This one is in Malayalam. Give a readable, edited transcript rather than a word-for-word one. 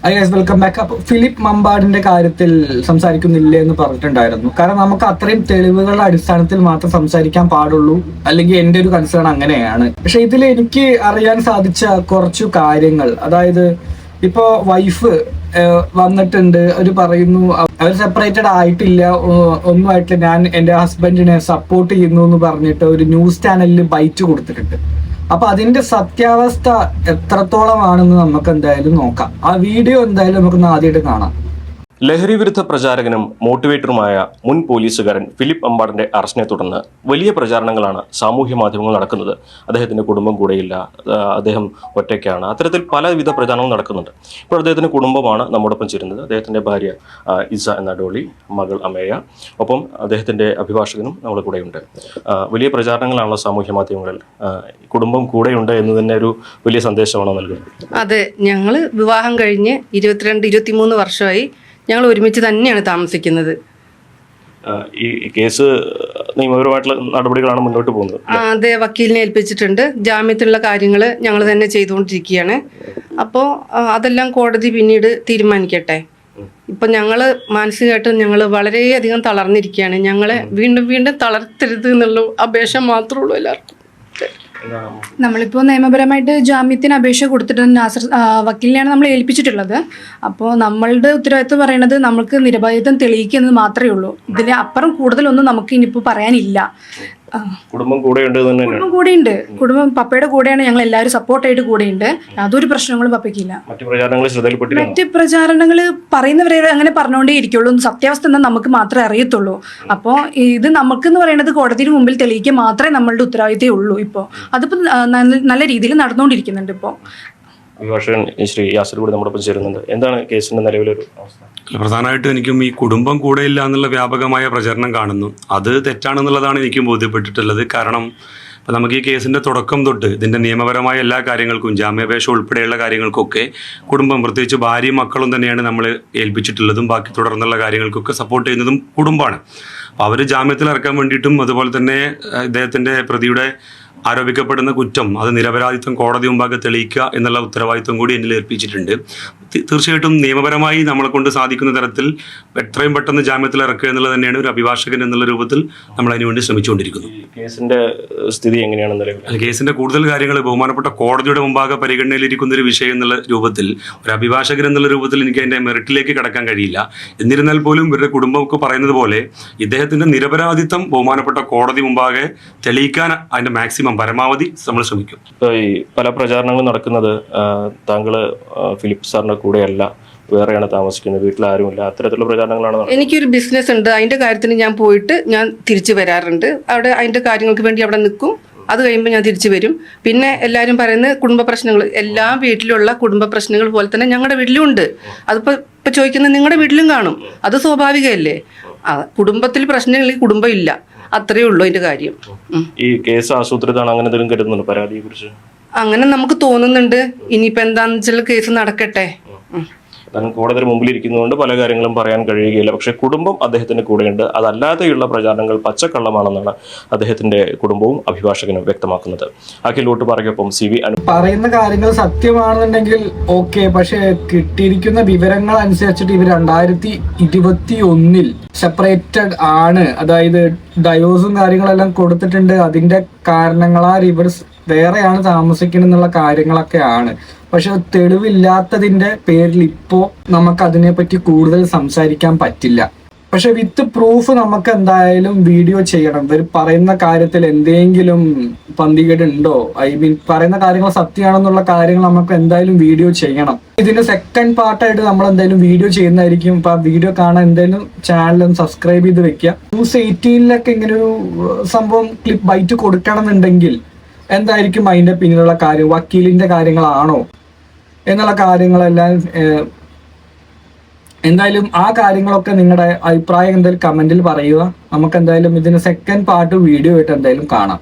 Welcome back. അപ്പോൾ ഫിലിപ്പ് മമ്പാടിന്റെ കാര്യത്തിൽ സംസാരിക്കുന്നില്ല എന്ന് പറഞ്ഞിട്ടുണ്ടായിരുന്നു. കാരണം നമുക്ക് അത്രയും തെളിവുകളുടെ അടിസ്ഥാനത്തിൽ മാത്രം സംസാരിക്കാൻ പാടുള്ളൂ, അല്ലെങ്കിൽ എൻ്റെ ഒരു കൺസേൺ അങ്ങനെയാണ്. പക്ഷെ ഇതിൽ എനിക്ക് അറിയാൻ സാധിച്ച കുറച്ചു കാര്യങ്ങൾ, അതായത് ഇപ്പോ വൈഫ് വന്നിട്ടുണ്ട്, അവർ പറയുന്നു അവർ സെപ്പറേറ്റഡ് ആയിട്ടില്ല, ഒന്നുമായിട്ടില്ല, ഞാൻ എൻ്റെ ഹസ്ബൻഡിനെ സപ്പോർട്ട് ചെയ്യുന്നു എന്ന് പറഞ്ഞിട്ട് ഒരു ന്യൂസ് ചാനലിൽ ബൈറ്റ് കൊടുത്തിട്ടുണ്ട്. അപ്പൊ അതിന്റെ സത്യാവസ്ഥ എത്രത്തോളമാണെന്ന് നമുക്ക് എന്തായാലും നോക്കാം. ആ വീഡിയോ എന്തായാലും നമുക്ക് ആദ്യമായിട്ട് കാണാം. ലഹരി വിരുദ്ധ പ്രചാരകനും മോട്ടിവേറ്ററുമായ മുൻ പോലീസുകാരൻ ഫിലിപ്പ് മമ്പാടിന്റെ അറസ്റ്റിനെ തുടർന്ന് വലിയ പ്രചാരണങ്ങളാണ് സാമൂഹ്യ മാധ്യമങ്ങൾ നടക്കുന്നത്. അദ്ദേഹത്തിന്റെ കുടുംബം കൂടെയില്ല, അദ്ദേഹം ഒറ്റയ്ക്കാണ്, അത്തരത്തിൽ പലവിധ പ്രചാരണങ്ങൾ നടക്കുന്നുണ്ട്. ഇപ്പോൾ അദ്ദേഹത്തിന്റെ കുടുംബമാണ് നമ്മോടൊപ്പം ചേരുന്നത്. അദ്ദേഹത്തിന്റെ ഭാര്യ ഇസ എന്ന ഡോളി, മകൾ അമേയ, ഒപ്പം അദ്ദേഹത്തിന്റെ അഭിഭാഷകനും നമ്മുടെ കൂടെയുണ്ട്. വലിയ പ്രചാരണങ്ങളാണല്ലോ സാമൂഹ്യ മാധ്യമങ്ങളിൽ. കുടുംബം കൂടെയുണ്ട് എന്ന് തന്നെ ഒരു വലിയ സന്ദേശമാണോ നൽകുന്നത്? അതെ, ഞങ്ങൾ വിവാഹം കഴിഞ്ഞ് 22-23 വർഷമായി ഞങ്ങൾ ഒരുമിച്ച് തന്നെയാണ് താമസിക്കുന്നത്. ഈ കേസ് നിയമപരമായിട്ടുള്ള നടപടികളാണ് മുന്നോട്ട് പോകുന്നത്. അതെ, വക്കീലിനെ ഏൽപ്പിച്ചിട്ടുണ്ട്. ജാമ്യത്തിലുള്ള കാര്യങ്ങൾ ഞങ്ങൾ തന്നെ ചെയ്തുകൊണ്ടിരിക്കുകയാണ്. അപ്പോൾ അതെല്ലാം കോടതി പിന്നീട് തീരുമാനിക്കട്ടെ. ഇപ്പം ഞങ്ങൾ മാനസികമായിട്ട് ഞങ്ങൾ വളരെയധികം തളർന്നിരിക്കുകയാണ്. ഞങ്ങളെ വീണ്ടും വീണ്ടും തളർത്തരുത് എന്നുള്ള അപേക്ഷ മാത്രമേ ഉള്ളൂ എല്ലാവർക്കും. നമ്മളിപ്പോൾ നിയമപരമായിട്ട് ജാമ്യത്തിന് അപേക്ഷ കൊടുത്തിട്ട് നാസർ വക്കീലിനെയാണ് നമ്മൾ ഏൽപ്പിച്ചിട്ടുള്ളത്. അപ്പോൾ നമ്മളുടെ ഉത്തരവാദിത്വം പറയുന്നത് നമുക്ക് നിരപരാധിത്വം തെളിയിക്കുന്നത് മാത്രമേ ഉള്ളൂ. ഇതിന് അപ്പുറം കൂടുതലൊന്നും നമുക്ക് ഇനിയിപ്പോൾ പറയാനില്ല. കുടുംബം കൂടെയുണ്ട്, കുടുംബം പപ്പയുടെ കൂടെയാണ്, ഞങ്ങൾ എല്ലാവരും സപ്പോർട്ടായിട്ട് കൂടെയുണ്ട്. യാതൊരു പ്രശ്നങ്ങളും പപ്പയ്ക്കില്ല. മറ്റ് പ്രചാരണങ്ങൾ പറയുന്നവരെ അങ്ങനെ പറഞ്ഞുകൊണ്ടേ ഇരിക്കുള്ളൂ. സത്യാവസ്ഥ എന്നാൽ നമുക്ക് മാത്രമേ അറിയത്തുള്ളൂ. അപ്പോൾ ഇത് നമുക്കെന്ന് പറയുന്നത് കോടതിയുടെ മുമ്പിൽ തെളിയിക്കുക മാത്രമേ നമ്മളുടെ ഉത്തരവാദിത്തമേ ഉള്ളൂ. ഇപ്പോൾ അതിപ്പോൾ നല്ല രീതിയിൽ നടന്നുകൊണ്ടിരിക്കുന്നുണ്ട്. ഇപ്പോൾ അഭിഭാഷകൻ ശ്രീ യാസിർ കൂടി നമ്മോടൊപ്പം ചേരുന്നുണ്ട്. എന്താണ് കേസിന്റെ നിലവിലൊരു അവസ്ഥ? പ്രധാനമായിട്ടും എനിക്കും ഈ കുടുംബം കൂടെയില്ല എന്നുള്ള വ്യാപകമായ പ്രചരണം കാണുന്നു. അത് തെറ്റാണെന്നുള്ളതാണ് എനിക്കും ബോധ്യപ്പെട്ടിട്ടുള്ളത്. കാരണം ഇപ്പം നമുക്ക് ഈ കേസിൻ്റെ തുടക്കം തൊട്ട് ഇതിൻ്റെ നിയമപരമായ എല്ലാ കാര്യങ്ങൾക്കും, ജാമ്യാപേക്ഷ ഉൾപ്പെടെയുള്ള കാര്യങ്ങൾക്കൊക്കെ കുടുംബം, പ്രത്യേകിച്ച് ഭാര്യയും മക്കളും തന്നെയാണ് നമ്മൾ ഏൽപ്പിച്ചിട്ടുള്ളതും. ബാക്കി തുടർന്നുള്ള കാര്യങ്ങൾക്കൊക്കെ സപ്പോർട്ട് ചെയ്യുന്നതും കുടുംബമാണ്. അപ്പോൾ അവർ ജാമ്യത്തിൽ ഇറക്കാൻ വേണ്ടിയിട്ടും അതുപോലെ തന്നെ ഇദ്ദേഹത്തിൻ്റെ പ്രതിയുടെ ആരോപിക്കപ്പെടുന്ന കുറ്റം അത് നിരപരാധിത്വം കോടതി മുമ്പാകെ തെളിയിക്കുക എന്നുള്ള ഉത്തരവാദിത്വം കൂടി എന്നിൽ ഏൽപ്പിച്ചിട്ടുണ്ട്. തീർച്ചയായിട്ടും നിയമപരമായി നമ്മളെ കൊണ്ട് സാധിക്കുന്ന തരത്തിൽ എത്രയും പെട്ടെന്ന് ജാമ്യത്തിൽ ഇറക്കുക എന്നുള്ളത് തന്നെയാണ് ഒരു അഭിഭാഷകൻ എന്നുള്ള രൂപത്തിൽ നമ്മൾ അതിനുവേണ്ടി ശ്രമിച്ചുകൊണ്ടിരിക്കുന്നത്. കേസിന്റെ സ്ഥിതി എങ്ങനെയാണ്? കേസിന്റെ കൂടുതൽ കാര്യങ്ങൾ ബഹുമാനപ്പെട്ട കോടതിയുടെ മുമ്പാകെ പരിഗണനയിലിരിക്കുന്ന ഒരു വിഷയം എന്നുള്ള രൂപത്തിൽ, ഒരു അഭിഭാഷകൻ എന്നുള്ള രൂപത്തിൽ എനിക്ക് അതിന്റെ മെറിറ്റിലേക്ക് കടക്കാൻ കഴിയില്ല. എന്നിരുന്നാൽ പോലും ഇവരുടെ കുടുംബമൊക്കെ പറയുന്നത് പോലെ ഇദ്ദേഹത്തിന്റെ നിരപരാധിത്വം ബഹുമാനപ്പെട്ട കോടതി മുമ്പാകെ തെളിയിക്കാൻ അതിന്റെ മാക്സിമം പരമാവധി നമ്മൾ ശ്രമിക്കും. ഈ പല പ്രചാരണങ്ങളും നടക്കുന്നത് താങ്കൾ ഫിലിപ്പ് സാറിന്റെ കൂടെയല്ല, വേറെയാണ് താമസിക്കുന്നത്, വീട്ടിൽ ആരുമില്ല, അത്തരത്തിലുള്ള പ്രചാരണങ്ങളാണ്. എനിക്കൊരു ബിസിനസ് ഉണ്ട്, അതിന്റെ കാര്യത്തിന് ഞാൻ പോയിട്ട് ഞാൻ തിരിച്ചു വരാറുണ്ട്. അവിടെ അതിന്റെ കാര്യങ്ങൾക്ക് വേണ്ടി അവിടെ നിൽക്കും. അത് കഴിയുമ്പോൾ ഞാൻ തിരിച്ചു വരും. പിന്നെ എല്ലാവരും പറയുന്നത് കുടുംബ പ്രശ്നങ്ങൾ, എല്ലാ വീട്ടിലുള്ള കുടുംബ പ്രശ്നങ്ങൾ പോലെ തന്നെ ഞങ്ങളുടെ വീട്ടിലും ഉണ്ട്. അതിപ്പോൾ ഇപ്പം ചോദിക്കുന്നത് നിങ്ങളുടെ വീട്ടിലും കാണും, അത് സ്വാഭാവികമല്ലേ. കുടുംബത്തിൽ പ്രശ്നമില്ലെങ്കിൽ കുടുംബം ഇല്ല, അത്രയേ ഉള്ളൂ അതിന്റെ കാര്യം. ഈ കേസ് ആസൂത്രിതമാണ്, അങ്ങനെ എന്തെങ്കിലും കരുതുന്നുണ്ട് പരാതിയെ കുറിച്ച്? അങ്ങനെ നമുക്ക് തോന്നുന്നുണ്ട്. ഇനിയിപ്പോൾ എന്താണെന്ന് വെച്ചാൽ കേസ് നടക്കട്ടെ. കോടതിയുടെ മുമ്പിൽ ഇരിക്കുന്നതുകൊണ്ട് പല കാര്യങ്ങളും പറയാൻ കഴിയുകയില്ല. പക്ഷെ കുടുംബം അദ്ദേഹത്തിന്റെ കൂടെയുണ്ട്. അതല്ലാതെയുള്ള പ്രചാരണങ്ങൾ പച്ചക്കള്ളമാണെന്നാണ് അദ്ദേഹത്തിന്റെ കുടുംബവും അഭിഭാഷകനും വ്യക്തമാക്കുന്നത്. അഖിലോട്ട് പറയൊപ്പം CV പറയുന്ന കാര്യങ്ങൾ സത്യമാണെന്നുണ്ടെങ്കിൽ ഓക്കെ. പക്ഷെ കിട്ടിയിരിക്കുന്ന വിവരങ്ങൾ അനുസരിച്ചിട്ട് ഇവർ 2021 സെപ്പറേറ്റഡ് ആണ്. അതായത് ഡൈവോഴ്സും കാര്യങ്ങളെല്ലാം കൊടുത്തിട്ടുണ്ട്. അതിന്റെ കാരണങ്ങളാൽ ഇവർ വേറെയാണ് താമസിക്കുന്നത് എന്നുള്ള കാര്യങ്ങളൊക്കെയാണ്. പക്ഷെ തെളിവില്ലാത്തതിന്റെ പേരിൽ ഇപ്പോ നമുക്ക് അതിനെപ്പറ്റി കൂടുതൽ സംസാരിക്കാൻ പറ്റില്ല. പക്ഷെ വിത്ത് പ്രൂഫ് നമുക്ക് എന്തായാലും വീഡിയോ ചെയ്യണം. ഇവർ പറയുന്ന കാര്യത്തിൽ എന്തെങ്കിലും പന്തികേടുണ്ടോ, പറയുന്ന കാര്യങ്ങൾ സത്യമാണെന്നുള്ള കാര്യങ്ങൾ നമുക്ക് എന്തായാലും വീഡിയോ ചെയ്യണം. ഇതിന്റെ സെക്കൻഡ് പാർട്ടായിട്ട് നമ്മൾ എന്തായാലും വീഡിയോ ചെയ്യുന്നതായിരിക്കും. ഇപ്പൊ ആ വീഡിയോ കാണാൻ എന്തായാലും ചാനലും സബ്സ്ക്രൈബ് ചെയ്ത് വെക്കുക. News 18 ഇങ്ങനൊരു സംഭവം ക്ലിപ്പ് ബൈറ്റ് കൊടുക്കണമെന്നുണ്ടെങ്കിൽ എന്തായിരിക്കും അതിന്റെ പിന്നിലുള്ള കാര്യം, വക്കീലിന്റെ കാര്യങ്ങളാണോ എന്നുള്ള കാര്യങ്ങളെല്ലാം എന്തായാലും ആ കാര്യങ്ങളൊക്കെ നിങ്ങളുടെ അഭിപ്രായം എന്തായാലും കമന്റിൽ പറയുക. നമുക്ക് എന്തായാലും ഇതിന് സെക്കൻഡ് പാർട്ട് വീഡിയോ ആയിട്ട് എന്തായാലും കാണാം.